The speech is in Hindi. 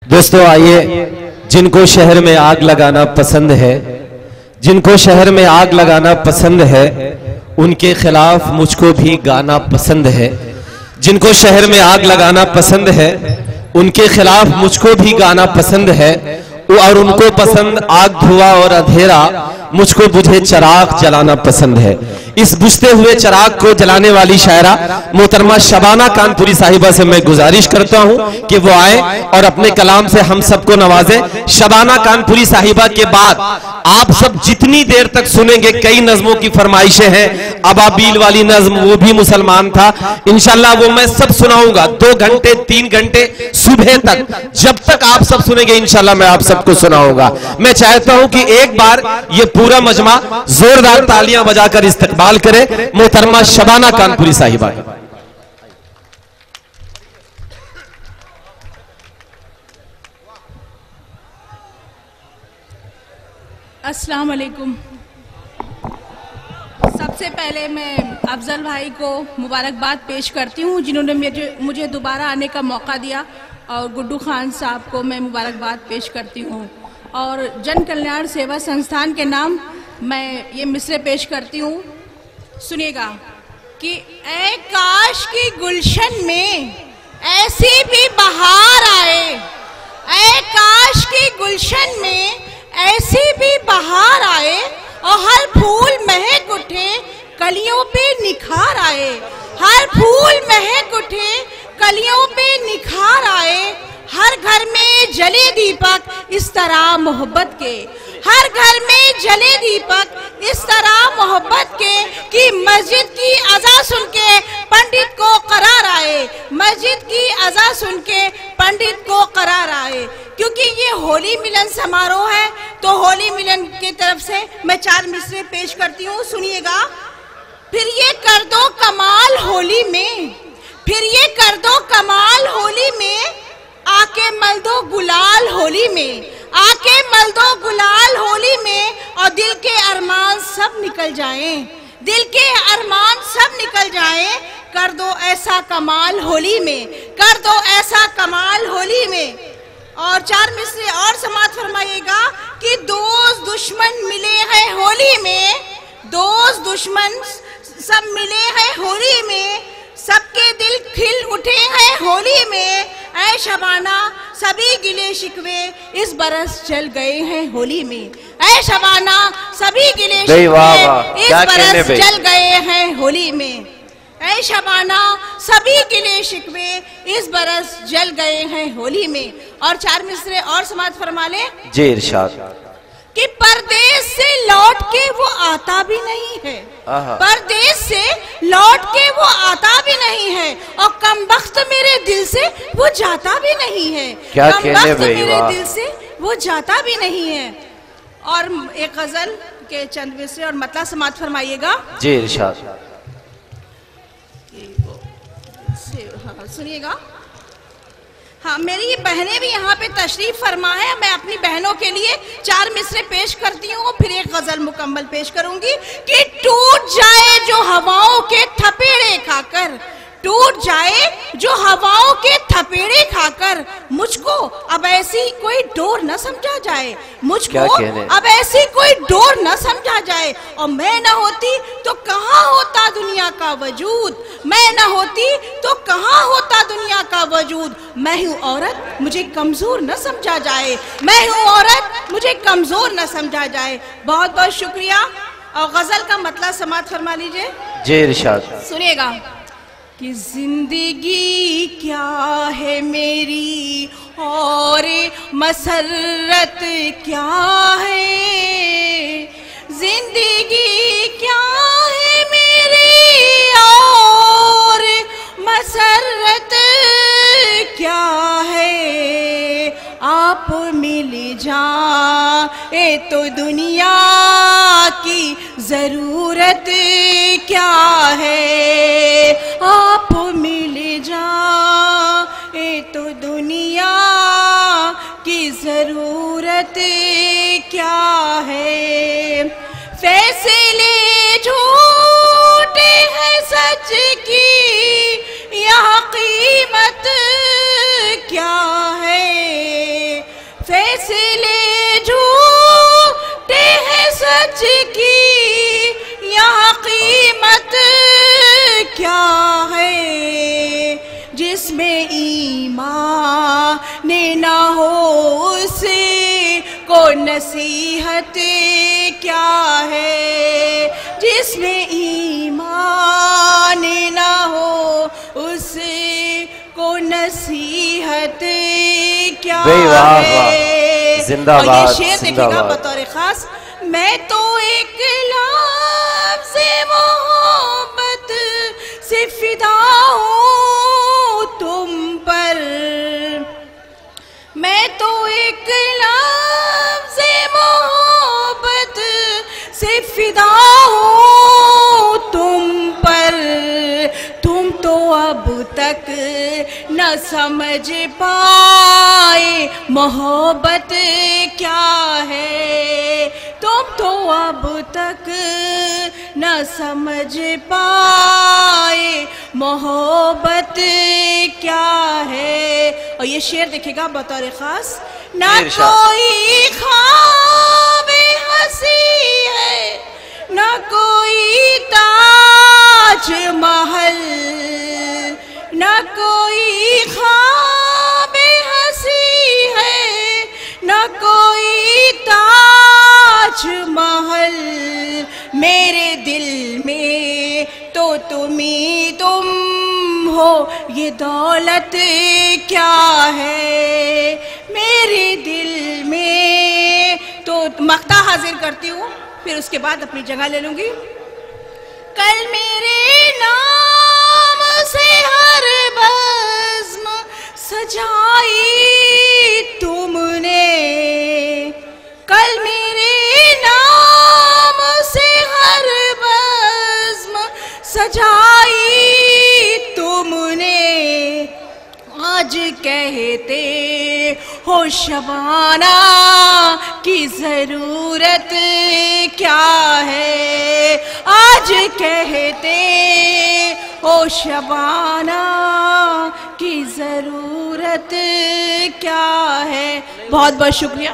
दोस्तों आइए, जिनको शहर में आग लगाना पसंद है, जिनको शहर में आग लगाना पसंद है, उनके खिलाफ मुझको भी गाना पसंद है। जिनको शहर में आग लगाना पसंद है, उनके खिलाफ मुझको भी गाना पसंद है। और उनको पसंद आग, धुआं और अंधेरा, मुझको बुझे चिराग जलाना पसंद है। इस बुझते हुए चिराग को जलाने वाली शायरा मोहतरमा शबाना कानपुरी साहिबा से मैं गुजारिश करता हूं कि वो आए और अपने कलाम से हम सबको नवाजे। शबाना कानपुरी साहिबा के बाद आप सब जितनी देर तक सुनेंगे, कई नज़मों की फरमाइशें हैं। अबाबील वाली नज़्म, वो भी मुसलमान था, इंशाल्लाह वो मैं सब सुनाऊंगा 2 घंटे 3 घंटे सुबह तक, जब तक आप सब सुनेंगे इंशाल्लाह मैं आप सबको सुनाऊंगा। मैं चाहता हूं कि एक बार ये पूरा मजमा जोरदार तालियां बजाकर इस्तकबाल करे मोहतरमा शबाना कानपुरी साहिबा। अस्सलाम वालेकुम। सबसे पहले मैं अफजल भाई को मुबारकबाद पेश करती हूँ जिन्होंने मुझे दोबारा आने का मौका दिया, और गुड्डू खान साहब को मैं मुबारकबाद पेश करती हूँ। और जन कल्याण सेवा संस्थान के नाम मैं ये मिसरे पेश करती हूँ, सुनिएगा कि ऐ काश की गुलशन में ऐसी भी बहार आए, ऐ काश की गुलशन में ऐसी भी बहार आए, और हर फूल महक उठे कलियों पे निखार आए, हर फूल महक उठे कलियों पे निखार आए। हर घर में जले दीपक इस तरह मोहब्बत के, हर घर में जले दीपक इस तरह मोहब्बत के, कि मस्जिद की अज़ा सुन के पंडित को करार आए, मस्जिद की अज़ा सुन के पंडित को करार आए। क्योंकि ये होली मिलन समारोह है, तो होली मिलन की तरफ से मैं 4 मिसरे पेश करती हूँ, सुनिएगा। फिर ये कर दो कमाल होली में, फिर ये कर दो कमाल होली में, आके मल दो गुलाल होली में, आके मल दो गुलाल होली में, और दिल के अरमान सब निकल जाएं, दिल के अरमान सब निकल जाएं। कर दो ऐसा कमाल होली में, कर दो ऐसा कमाल होली में। और 4 मिसरे और समात फरमाइएगा कि दोस्त दुश्मन मिले हैं होली में, दोस्त दुश्मन सब मिले हैं होली में, सबके दिल खिल उठे हैं होली में। ऐ शबाना सभी गिले शिकवे इस बरस जल गए हैं होली में, ऐ शबाना सभी गिले शिकवे इस बरस जल गए हैं होली में, ऐ शबाना सभी गिले शिकवे इस बरस जल गए हैं होली में। और 4 मिसरे और समात फरमा ले जी इरशाद कि परदेश से लौट के वो आता भी नहीं है, परदेश से लौट के वो आता भी नहीं है, और कमबख्त मेरे दिल से वो जाता भी नहीं है, कमबख्त मेरे दिल से वो जाता भी नहीं है। और एक गजल के चंद मिसरे और मतला समात फरमाइएगा जी इरशाद। हाँ, सुनिएगा। हाँ, मेरी बहनें भी यहाँ पे तशरीफ फरमा है, मैं अपनी बहनों के लिए 4 मिसरे पेश करती हूँ, फिर एक गजल मुकम्मल पेश करूंगी कि टूट जाए जो हवाओं के थपेड़े खाकर, टूट जाए जो हवाओं के थपेड़े खाकर, मुझको अब ऐसी कोई डोर न समझा जाए, मुझको अब ऐसी कोई डोर न समझा जाए। और मैं न होती तो कहाँ होता दुनिया का वजूद, मैं न होती तो कहाँ होता दुनिया का वजूद। मैं हूँ औरत मुझे कमजोर न समझा जाए, मैं हूँ औरत मुझे कमजोर न समझा जाए। बहुत बहुत शुक्रिया। और गजल का मतलब समात फरमा लीजिए जी इरशाद। सुनिएगा कि जिंदगी क्या है मेरी और मसरत क्या है, जिंदगी क्या है मेरी और मसरत क्या है। आप मिल जाए तो दुनिया की जरूरत क्या है, आप मिल जाए तो दुनिया की जरूरत क्या है। फैसले झूठे हैं सच की, यह कीमत क्या है। नसीहत क्या है, जिसमें ईमान ना हो उसको नसीहत क्या है। जिंदाबाद। और ये शेर देखिएगा बतौर खास, मैं तो एक लफ्ज़ मोहब्बत से फिदा हूँ तुम पर, मैं तो एक लफ्ज़ मोहब्बत से फिदा हूँ तुम पर। तुम तो अब तक न समझ पाए मोहब्बत क्या है, तुम तो अब तक न समझ पाए मोहब्बत क्या है। और ये शेर देखिएगा बतौर खास, ना कोई ख्वाब हंसी है, ना कोई ताज महल, ना कोई ख्वाब हंसी है, ना कोई ताज महल। मेरे दिल में तो तुम ही तुम हो, ये दौलत क्या है। मेरे दिल में तो मक्ता हाजिर करती हूँ, फिर उसके बाद अपनी जगह ले लूंगी। कल मेरे नाम से हर बज़्म सजाई तुमने, कल मेरे नाम से हर बज़्म सजाई तुमने। आज कहते हो शबाना की ज़रूरत क्या है, आज कहते हो शबाना की ज़रूरत क्या है। बहुत बहुत शुक्रिया।